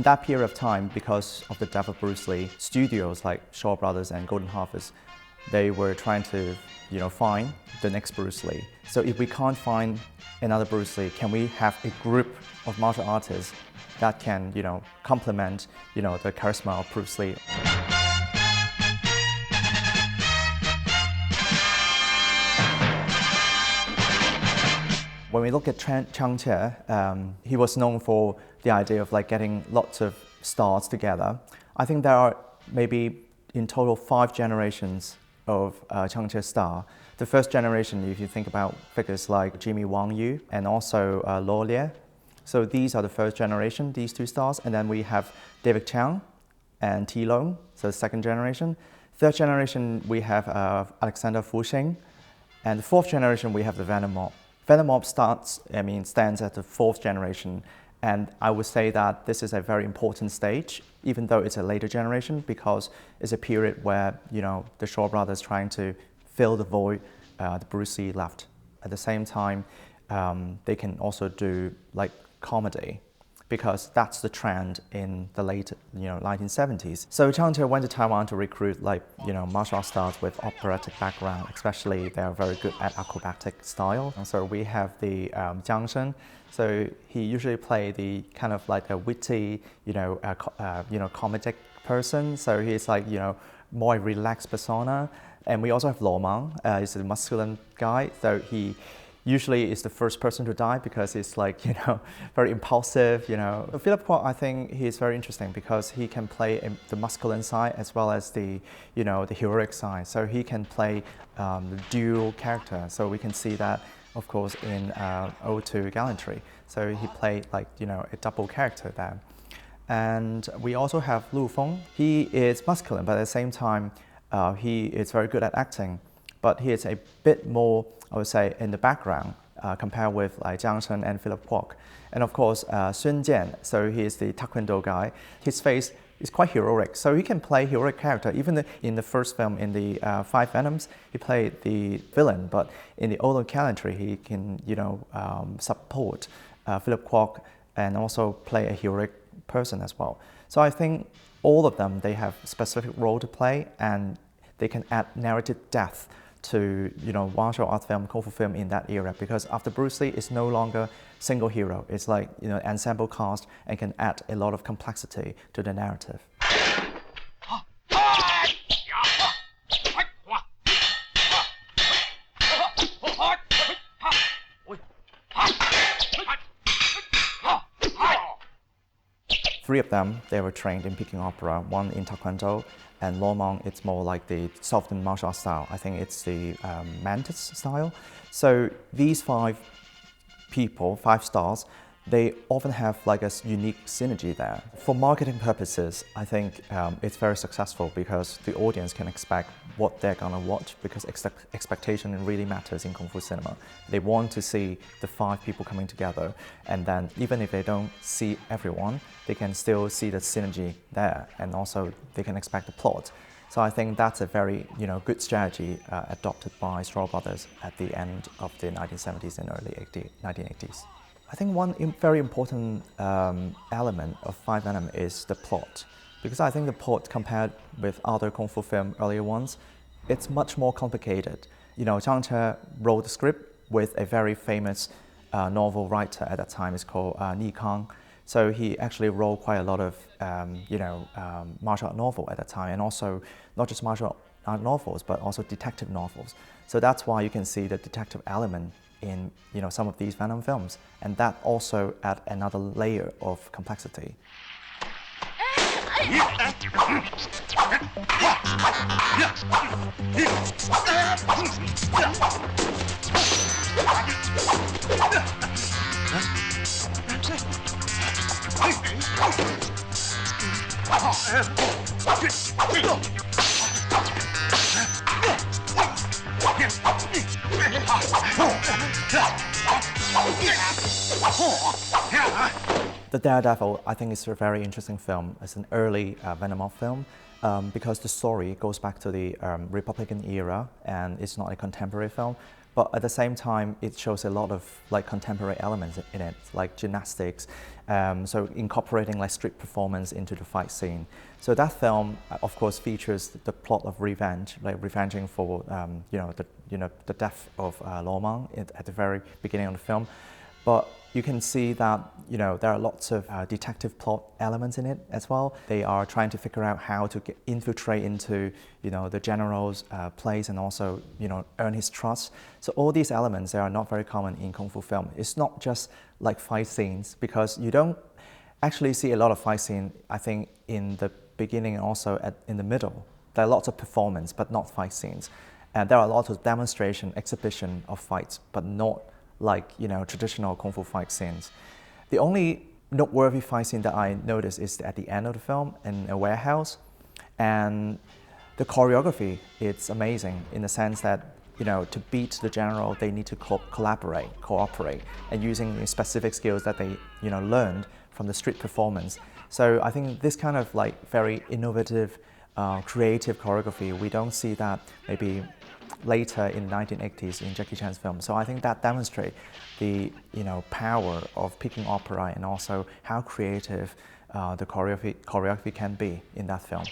In that period of time, because of the death of Bruce Lee, studios like Shaw Brothers and Golden Harvest, they were trying to, find the next Bruce Lee. So if we can't find another Bruce Lee, can we have a group of martial artists that can, complement, the charisma of Bruce Lee? When we look at Chang Che, he was known for the idea of getting lots of stars together. I think there are maybe in total 5 generations of Chang Che star. The first generation, if you think about figures like Jimmy Wang Yu and also Lo Lie. So these are the first generation, these 2 stars. And then we have David Chiang and T. Long, so the second generation. Third generation, we have Alexander Fuxing. And the 4th generation, we have the Venom Mob. Venom Mob stands at the 4th generation, and I would say that this is a very important stage, even though it's a later generation, because it's a period where the Shaw Brothers trying to fill the void the Bruce Lee left. At the same time, they can also do comedy, because that's the trend in the late 1970s. So Chang Che went to Taiwan to recruit martial arts stars with operatic background, especially they are very good at acrobatic style. And so we have the Jiang Shen. So he usually play the kind of a witty, comedic person. So he's more relaxed persona. And we also have Lo Mang. He's a masculine guy. So he usually is the first person to die because he's very impulsive, Philip Kwok, I think he's very interesting because he can play the masculine side as well as the heroic side. So he can play the dual character. So we can see that, of course, in Ode to Gallantry. So he played a double character there. And we also have Lu Feng. He is masculine, but at the same time, he is very good at acting. But he is a bit more, I would say, in the background compared with Jiang Shen and Philip Kwok. And of course, Sun Jian, so he is the Taekwondo guy. His face is quite heroic, so he can play heroic character. Even in the first film, in the 5 Venoms, he played the villain. But in the Ode to Gallantry, he can, support Philip Kwok and also play a heroic person as well. So I think all of them, they have specific role to play, and they can add narrative depth to martial arts film, kung fu film in that era, because after Bruce Lee, it's no longer single hero. It's ensemble cast and can add a lot of complexity to the narrative. Three of them, they were trained in Peking Opera, one in Taekwondo, and Lo Mang, it's more like the softened martial arts style. I think it's the Mantis style. So these 5 people, 5 stars, they often have a unique synergy there. For marketing purposes, I think it's very successful because the audience can expect what they're gonna watch, because expectation really matters in Kung Fu cinema. They want to see the 5 people coming together, and then even if they don't see everyone, they can still see the synergy there, and also they can expect the plot. So I think that's a very good strategy adopted by Shaw Brothers at the end of the 1970s and early 1980s. I think one very important element of 5 Venom is the plot, because I think the plot, compared with other Kung Fu film earlier ones, it's much more complicated. Chang Che wrote the script with a very famous novel writer at that time. It's called Ni Kang. So he actually wrote quite a lot of martial art novel at that time, and also not just martial art novels, but also detective novels. So that's why you can see the detective element in some of these Venom films, and that also adds another layer of complexity. The Daredevil, I think, is a very interesting film. It's an early Venom film because the story goes back to the Republican era, and it's not a contemporary film. but at the same time, it shows a lot of like contemporary elements in it, like gymnastics, so incorporating like street performance into the fight scene. So that film, of course, features the plot of revenge, like revenging for the death of Lo Mang at the very beginning of the film. But you can see that there are lots of detective plot elements in it as well. They are trying to figure out how to infiltrate into the general's place and also earn his trust. So all these elements, they are not very common in Kung Fu film. It's not just like fight scenes, because you don't actually see a lot of fight scenes, I think, in the beginning and also in the middle. There are lots of performance, but not fight scenes. And there are a lot of demonstration, exhibition of fights, but not like traditional Kung Fu fight scenes. The only noteworthy fight scene that I noticed is at the end of the film in a warehouse, and the choreography, it's amazing in the sense that to beat the general, they need to cooperate, and using specific skills that they learned from the street performance. So I think this kind of like very innovative, creative choreography, we don't see that maybe later in the 1980s in Jackie Chan's film. So I think that demonstrates the power of Peking opera and also how creative the choreography can be in that film.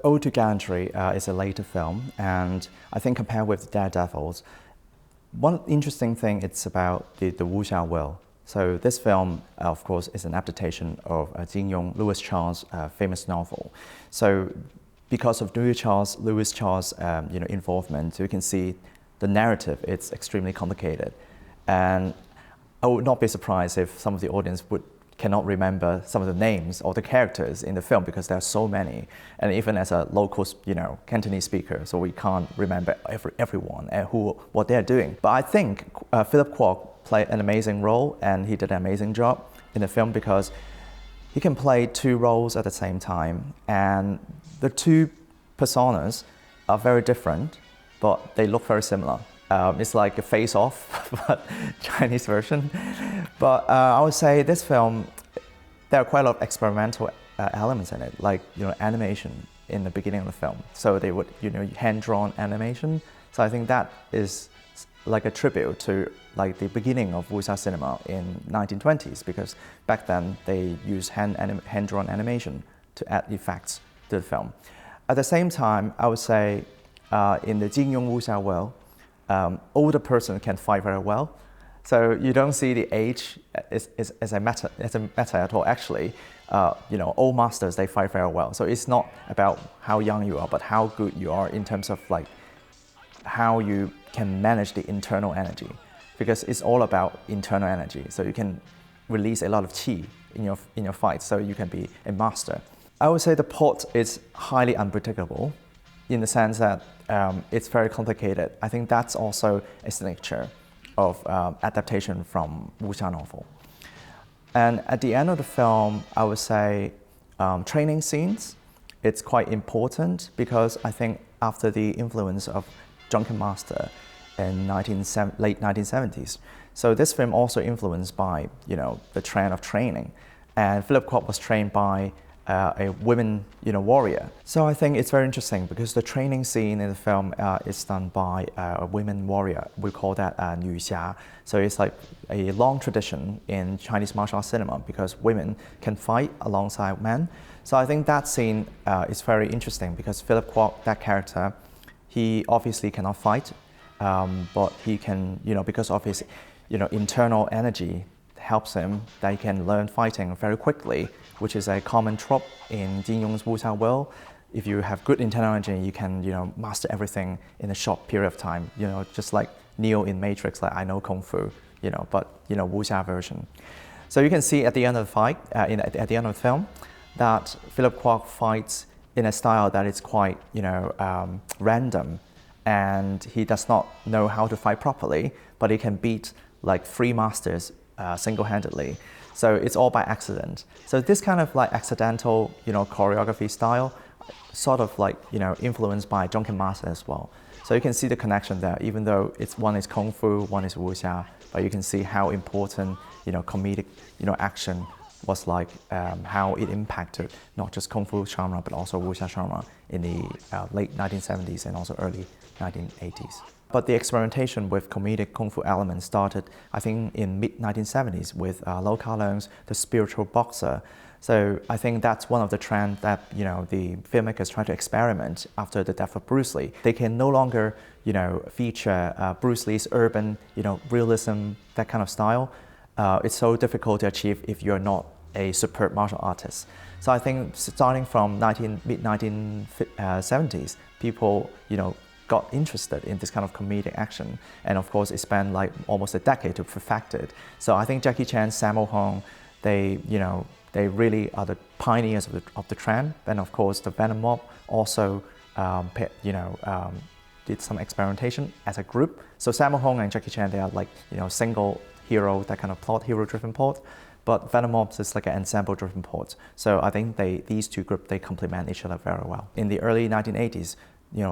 Ode to Gallantry is a later film, and I think compared with Daredevils, one interesting thing it's about the Wuxia Will. So this film, of course, is an adaptation of Jin Yong, Louis Cha's famous novel. So because of Louis Cha's involvement, you can see the narrative, it's extremely complicated. And I would not be surprised if some of the audience cannot remember some of the names or the characters in the film, because there are so many. And even as a local, Cantonese speaker, so we can't remember everyone and what they're doing. But I think Philip Kwok played an amazing role, and he did an amazing job in the film because he can play two roles at the same time. And the two personas are very different, but they look very similar. It's like a face-off, but Chinese version. But I would say this film, there are quite a lot of experimental elements in it, like animation in the beginning of the film. So they would hand-drawn animation. So I think that is like a tribute to like the beginning of wuxia cinema in 1920s, because back then they used hand-drawn animation to add effects to the film. At the same time, I would say in the Jin Yong wuxia world, older person can fight very well. So you don't see the age as a matter at all. Actually, old masters, they fight very well. So it's not about how young you are, but how good you are in terms of like how you can manage the internal energy, because it's all about internal energy. So you can release a lot of qi in your fight, so you can be a master. I would say the plot is highly unpredictable, in the sense that it's very complicated. I think that's also a signature of adaptation from wuxia novel. And at the end of the film, I would say training scenes, it's quite important, because I think after the influence of Drunken Master in late 1970s, so this film also influenced by the trend of training. And Philip Kwok was trained by a women warrior. So I think it's very interesting, because the training scene in the film is done by a women warrior. We call that 女侠. So it's like a long tradition in Chinese martial arts cinema, because women can fight alongside men. So I think that scene is very interesting, because Philip Kwok, that character, he obviously cannot fight, but he can, because of his internal energy, helps him that he can learn fighting very quickly, which is a common trope in Jin Yong's wuxia world. If you have good internal energy, you can master everything in a short period of time. Just like Neo in Matrix, like I know Kung Fu, but wuxia version. So you can see at the end of the fight, at the end of the film, that Philip Kwok fights in a style that is quite, random, and he does not know how to fight properly, but he can beat like 3 masters single-handedly. So it's all by accident. So this kind of like accidental, choreography style, sort of like, influenced by Drunken Master as well. So you can see the connection there, even though one is Kung Fu, one is wuxia, but you can see how important, comedic, action was like, how it impacted not just Kung Fu genre, but also wuxia genre in the late 1970s and also early 1980s. But the experimentation with comedic Kung Fu elements started, I think, in mid-1970s with Lau Ka-leung's The Spiritual Boxer. So I think that's one of the trends that, the filmmakers try to experiment after the death of Bruce Lee. They can no longer, feature Bruce Lee's urban, realism, that kind of style. It's so difficult to achieve if you're not a superb martial artist. So I think starting from mid-1970s, people, got interested in this kind of comedic action. And of course, it spent like almost a decade to perfect it. So I think Jackie Chan, Sammo Hung, they really are the pioneers of the trend. And of course, the Venom Mob also, did some experimentation as a group. So Sammo Hung and Jackie Chan, they are like, single hero, that kind of plot, hero-driven plot. But Venom Mob is like an ensemble-driven plot. So I think these two groups, they complement each other very well. In the early 1980s,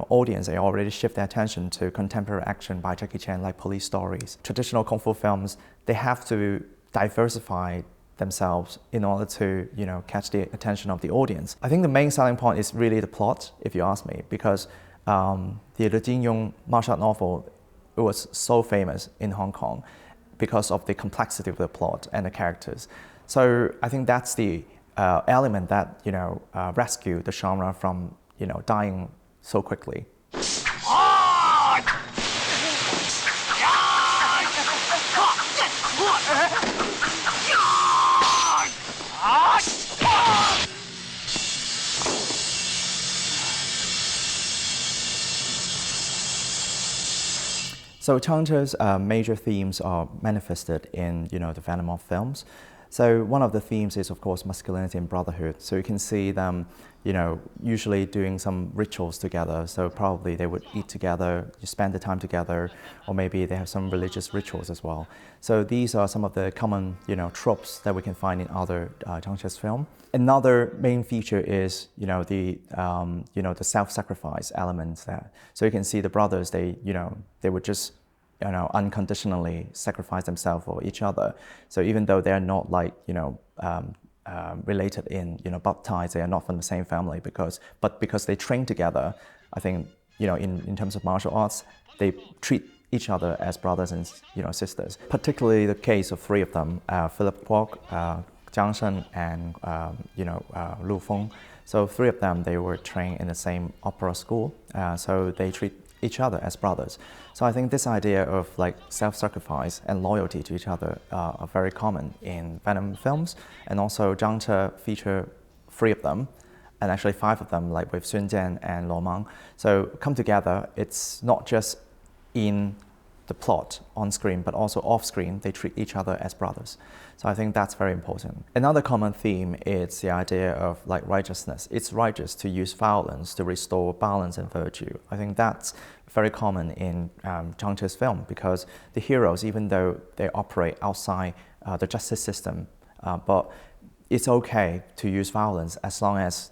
audience, they already shift their attention to contemporary action by Jackie Chan, like police stories. Traditional Kung Fu films, they have to diversify themselves in order to, catch the attention of the audience. I think the main selling point is really the plot, if you ask me, because the Le Jin Yong martial art novel, it was so famous in Hong Kong because of the complexity of the plot and the characters. So I think that's the element that, rescued the genre from, dying so quickly. So Changche's major themes are manifested in, the Venom Mob films. So one of the themes is, of course, masculinity and brotherhood. So you can see them, usually doing some rituals together. So probably they would eat together, spend the time together, or maybe they have some religious rituals as well. So these are some of the common, tropes that we can find in other Changche's film. Another main feature is, the self-sacrifice elements there. So you can see the brothers, they would just unconditionally sacrifice themselves for each other. So even though they're not like, related in, blood ties, they are not from the same family, because they train together, I think, in terms of martial arts, they treat each other as brothers and, sisters. Particularly the case of 3 of them, Philip Kwok, Jiang Shen, and, Lu Feng. So 3 of them, they were trained in the same opera school, so they treat each other as brothers. So I think this idea of like self-sacrifice and loyalty to each other are very common in Venom films, and also Zhangche feature 3 of them, and actually 5 of them, like with Sun Jian and Lo Mang. So come together, it's not just in the plot on screen, but also off screen, they treat each other as brothers. So I think that's very important. Another common theme is the idea of like righteousness. It's righteous to use violence to restore balance and virtue. I think that's very common in Changche's film, because the heroes, even though they operate outside the justice system, but it's okay to use violence as long as,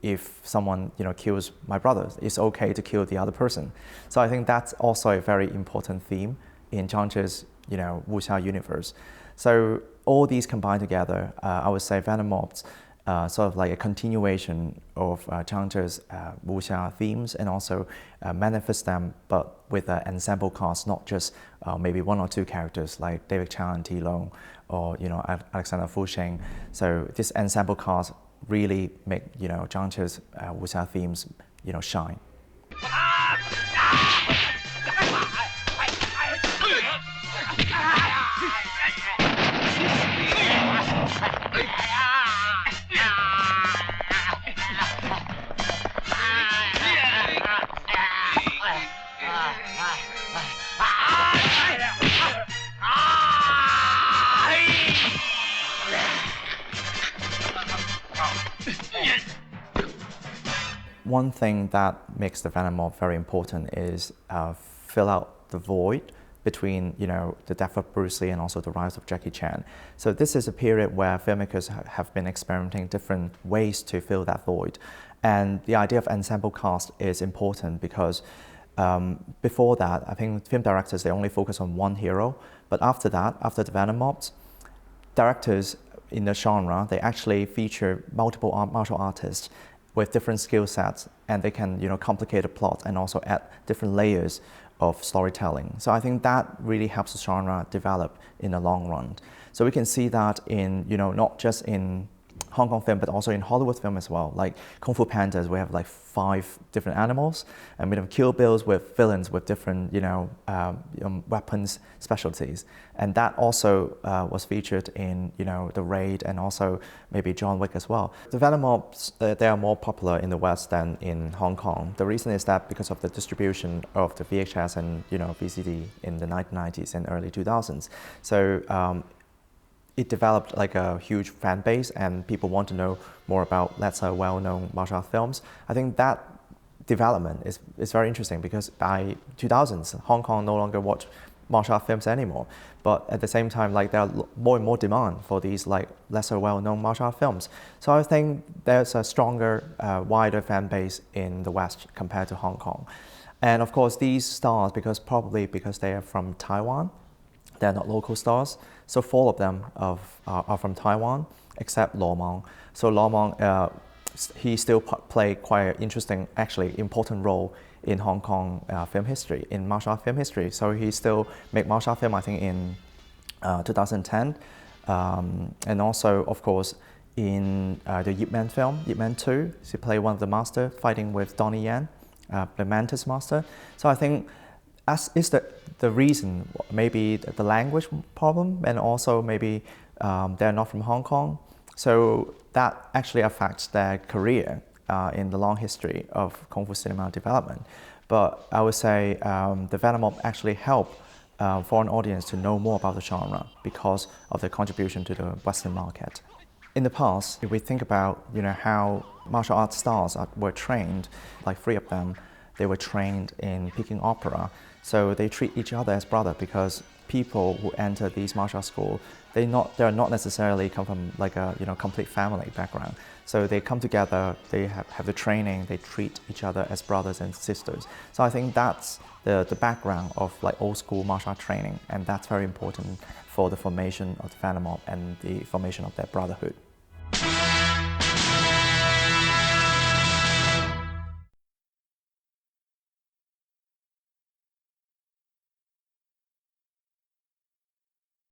if someone kills my brother, it's okay to kill the other person. So I think that's also a very important theme in Changche's wuxia universe. So all these combined together, I would say Venom Mobs sort of like a continuation of Changche's wuxia themes, and also manifest them, but with an ensemble cast, not just maybe 1 or 2 characters like David Chang and Ti Lung, or Alexander Fusheng. So this ensemble cast really make Changche's wuxia themes shine. One thing that makes the Venom mob very important is fill out the void between the death of Bruce Lee and also the rise of Jackie Chan. So this is a period where filmmakers have been experimenting different ways to fill that void. And the idea of ensemble cast is important because before that, I think film directors, they only focus on one hero. But after that, after the Venom mobs, directors in the genre, they actually feature multiple martial artists with different skill sets, and they can complicate a plot and also add different layers of storytelling. So I think that really helps the genre develop in the long run. So we can see that in not just in Hong Kong film, but also in Hollywood film as well. Like Kung Fu Pandas, we have like 5 different animals, and we have Kill Bills with villains with different weapons specialties, and that also was featured in The Raid and also maybe John Wick as well. The Venom mobs, they are more popular in the West than in Hong Kong. The reason is that because of the distribution of the VHS and VCD in the 1990s and early 2000s. So it developed like a huge fan base, and people want to know more about lesser well-known martial art films. I think that development is very interesting because by 2000s, Hong Kong no longer watch martial art films anymore. But at the same time, like there are more and more demand for these like lesser well-known martial art films. So I think there's a stronger, wider fan base in the West compared to Hong Kong. And of course, these stars, probably because they are from Taiwan, they're not local stars. So 4 of them are from Taiwan, except Lo Mang. So Lo Mang, he still played quite an interesting, actually important role in Hong Kong film history, in martial art film history. So he still made martial art film, I think, in 2010. And also, of course, in the Ip Man film, Ip Man 2, he played one of the master fighting with Donnie Yen, the Mantis master. So I think as is the reason, maybe the language problem, and also maybe they're not from Hong Kong. So that actually affects their career in the long history of Kung Fu cinema development. But I would say the Venom mob actually help foreign audience to know more about the genre because of their contribution to the Western market. In the past, if we think about how martial arts stars were trained, like 3 of them, they were trained in Peking Opera. So they treat each other as brother because people who enter these martial arts school, they're not necessarily come from like a complete family background. So they come together, they have the training, they treat each other as brothers and sisters. So I think that's the background of like old school martial art training, and that's very important for the formation of the Venom mob and the formation of their brotherhood.